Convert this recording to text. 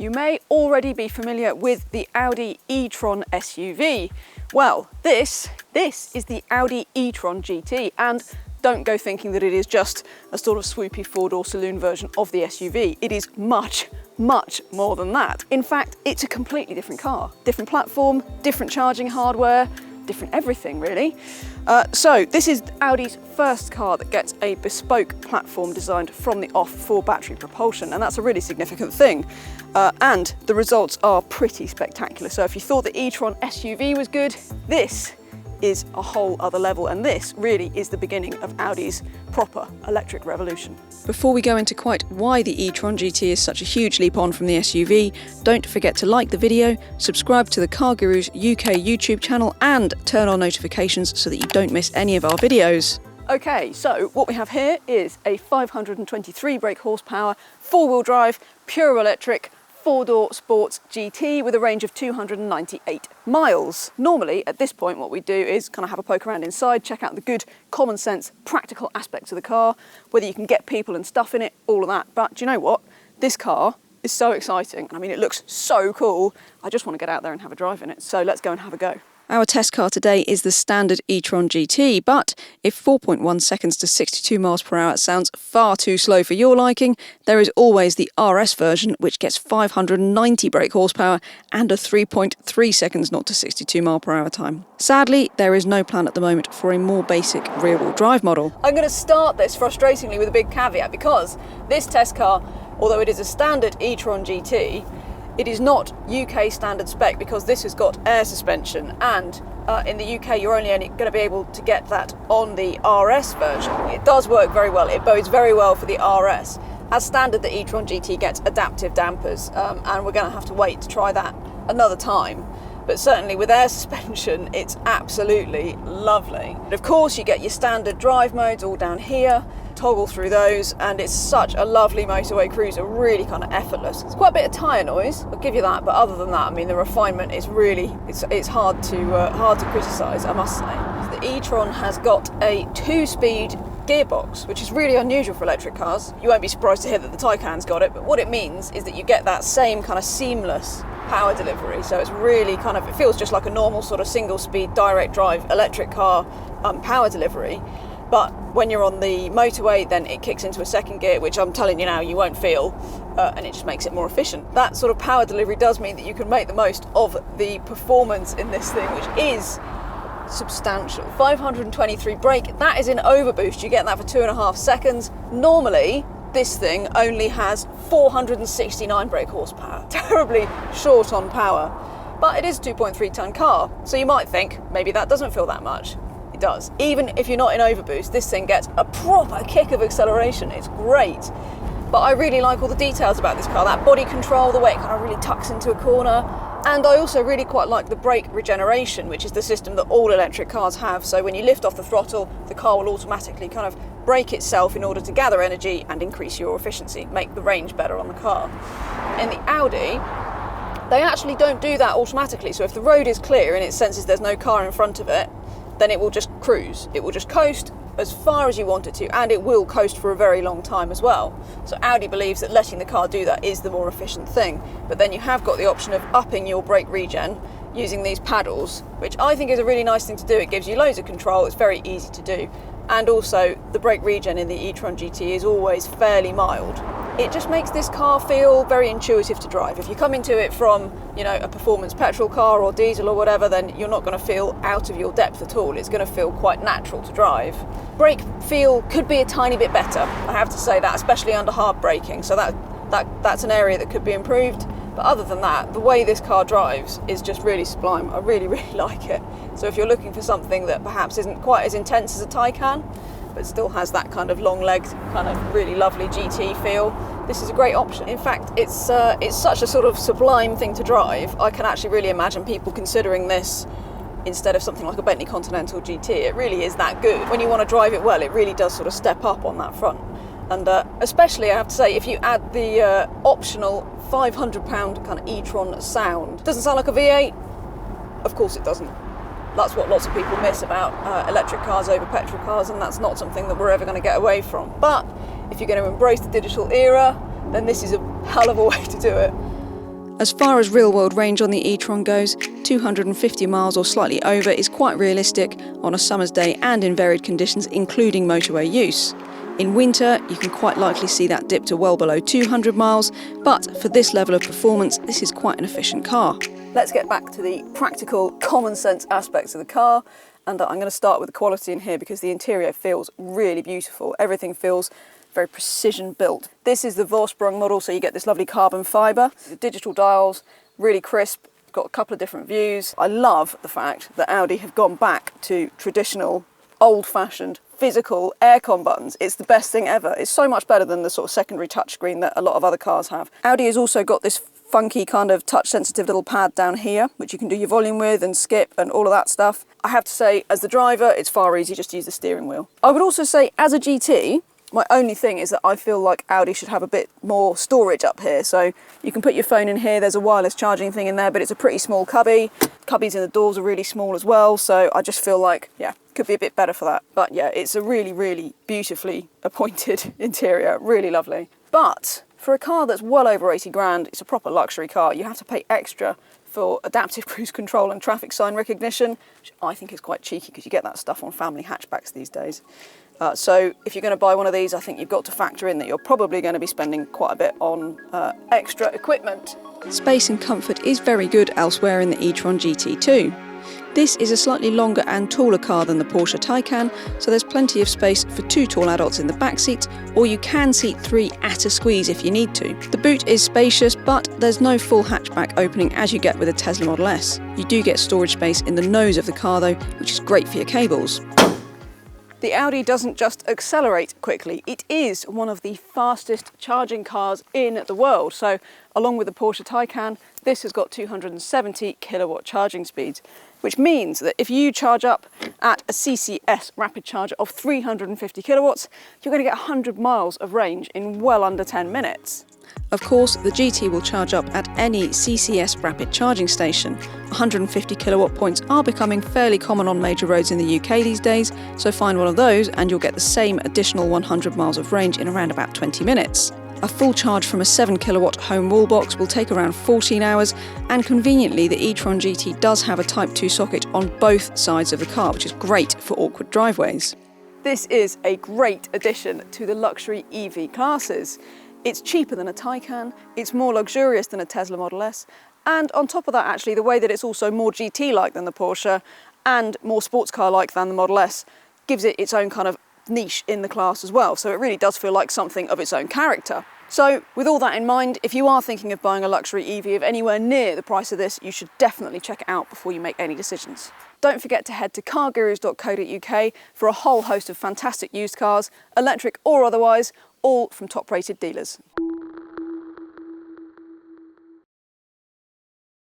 You may already be familiar with the Audi E-Tron SUV. Well, this is the Audi E-Tron GT, and don't go thinking that it is just a sort of swoopy four-door saloon version of the SUV. It is much more than that. In fact, it's a completely different car. Different platform, different charging hardware, different everything really. So this is Audi's first car that gets a bespoke platform designed from the off for battery propulsion, and that's a really significant thing. And the results are pretty spectacular. So if you thought the E-Tron SUV was good, this is a whole other level, and this really is the beginning of Audi's proper electric revolution. Before we go into quite why the E-Tron GT is such a huge leap on from the SUV, don't forget to like the video, subscribe to the CarGurus UK YouTube channel and turn on notifications so that you don't miss any of our videos. Okay, so what we have here is a 523 brake horsepower, four-wheel drive, pure electric, four-door sports GT with a range of 298 miles. Normally, at this point, what we do is kind of have a poke around inside, check out the good, common sense, practical aspects of the car, whether you can get people and stuff in it, all of that. But do you know what? This car is so exciting. I mean, it looks so cool. I just want to get out there and have a drive in it. So let's go and have a go. Our test car today is the standard E-Tron GT, but if 4.1 seconds to 62 miles per hour sounds far too slow for your liking, there is always the RS version, which gets 590 brake horsepower and a 3.3 seconds 0 to 62 mile per hour time. Sadly, there is no plan at the moment for a more basic rear-wheel drive model. I'm going to start this frustratingly with a big caveat, because this test car, although it is a standard E-Tron GT, it is not UK standard spec because this has got air suspension, and in the UK you're only going to be able to get that on the RS version. It does work very well, it bodes very well for the RS. As standard, the E-Tron GT gets adaptive dampers, and we're going to have to wait to try that another time. But certainly with air suspension, it's absolutely lovely. And of course you get your standard drive modes all down here, toggle through those, and it's such a lovely motorway cruiser, really kind of effortless. It's quite a bit of tyre noise, I'll give you that, but other than that, I mean, the refinement is really, it's hard to criticise, I must say. The E-Tron has got a 2-speed gearbox, which is really unusual for electric cars. You won't be surprised to hear that the Taycan's got it, but what it means is that you get that same kind of seamless power delivery. So it's really kind of, it feels just like a normal sort of single-speed direct drive electric car power delivery. But when you're on the motorway, then it kicks into a second gear, which I'm telling you now, you won't feel, and it just makes it more efficient. That sort of power delivery does mean that you can make the most of the performance in this thing, which is substantial. 523 brake, that is in overboost. You get that for 2.5 seconds. Normally, this thing only has 469 brake horsepower. Terribly short on power, but it is a 2.3 ton car. So you might think, maybe that doesn't feel that much. It does. Even if you're not in overboost, this thing gets a proper kick of acceleration. It's great. But I really like all the details about this car. That body control, the way it kind of really tucks into a corner. And I also really quite like the brake regeneration, which is the system that all electric cars have. So when you lift off the throttle, the car will automatically kind of brake itself in order to gather energy and increase your efficiency, make the range better on the car. In the Audi, they actually don't do that automatically. So if the road is clear and it senses there's no car in front of it, then it will just cruise. It will just coast as far as you want it to, and it will coast for a very long time as well. So Audi believes that letting the car do that is the more efficient thing. But then you have got the option of upping your brake regen using these paddles, which I think is a really nice thing to do. It gives you loads of control, it's very easy to do. And also the brake regen in the E-Tron GT is always fairly mild. It just makes this car feel very intuitive to drive. If you come into it from, you know, a performance petrol car or diesel or whatever, then you're not going to feel out of your depth at all. It's going to feel quite natural to drive. Brake feel could be a tiny bit better, I have to say that, especially under hard braking. So that's an area that could be improved. But other than that, the way this car drives is just really sublime. I really like it. So if you're looking for something that perhaps isn't quite as intense as a Taycan, but still has that kind of long-legged, kind of really lovely GT feel, this is a great option. In fact, it's such a sort of sublime thing to drive. I can actually really imagine people considering this instead of something like a Bentley Continental GT. It really is that good. When you want to drive it well, it really does sort of step up on that front. And especially, I have to say, if you add the optional £500 kind of E-Tron sound. Doesn't sound like a V8? Of course it doesn't. That's what lots of people miss about electric cars over petrol cars, and that's not something that we're ever going to get away from. But if you're going to embrace the digital era, then this is a hell of a way to do it. As far as real-world range on the e-Tron goes, 250 miles or slightly over is quite realistic on a summer's day and in varied conditions, including motorway use. In winter, you can quite likely see that dip to well below 200 miles, but for this level of performance, this is quite an efficient car. Let's get back to the practical, common sense aspects of the car, and I'm going to start with the quality in here because the interior feels really beautiful. Everything feels very precision built. This is the Vorsprung model, so you get this lovely carbon fibre. The digital dials, really crisp, got a couple of different views. I love the fact that Audi have gone back to traditional, old-fashioned, physical aircon buttons. It's the best thing ever. It's so much better than the sort of secondary touchscreen that a lot of other cars have. Audi has also got this funky kind of touch-sensitive little pad down here, which you can do your volume with and skip and all of that stuff. I have to say, as the driver, it's far easier just to use the steering wheel. I would also say, as a GT, my only thing is that I feel like Audi should have a bit more storage up here. So you can put your phone in here, there's a wireless charging thing in there, but it's a pretty small cubby. Cubbies in the doors are really small as well, so I just feel like, yeah, could be a bit better for that. But yeah, it's a really, really beautifully appointed interior, really lovely. But for a car that's well over 80 grand, it's a proper luxury car. You have to pay extra for adaptive cruise control and traffic sign recognition, which I think is quite cheeky because you get that stuff on family hatchbacks these days. So if you're going to buy one of these, I think you've got to factor in that you're probably going to be spending quite a bit on extra equipment. Space and comfort is very good elsewhere in the e-Tron GT too. This is a slightly longer and taller car than the Porsche Taycan, so there's plenty of space for 2 tall adults in the back seat, or you can seat 3 at a squeeze if you need to. The boot is spacious, but there's no full hatchback opening as you get with a Tesla Model S. You do get storage space in the nose of the car though, which is great for your cables. The Audi doesn't just accelerate quickly, it is one of the fastest charging cars in the world. So along with the Porsche Taycan, this has got 270 kilowatt charging speeds, which means that if you charge up at a CCS rapid charger of 350 kilowatts, you're going to get 100 miles of range in well under 10 minutes. Of course, the GT will charge up at any CCS rapid charging station. 150 kilowatt points are becoming fairly common on major roads in the UK these days, so find one of those and you'll get the same additional 100 miles of range in around about 20 minutes. A full charge from a 7 kilowatt home wall box will take around 14 hours, and conveniently the e-Tron GT does have a Type 2 socket on both sides of the car, which is great for awkward driveways. This is a great addition to the luxury EV classes. It's cheaper than a Taycan, it's more luxurious than a Tesla Model S, and on top of that actually the way that it's also more GT-like than the Porsche and more sports car-like than the Model S gives it its own kind of niche in the class as well, so it really does feel like something of its own character. So with all that in mind, if you are thinking of buying a luxury EV of anywhere near the price of this, you should definitely check it out before you make any decisions. Don't forget to head to cargurus.co.uk for a whole host of fantastic used cars, electric or otherwise, all from top-rated dealers.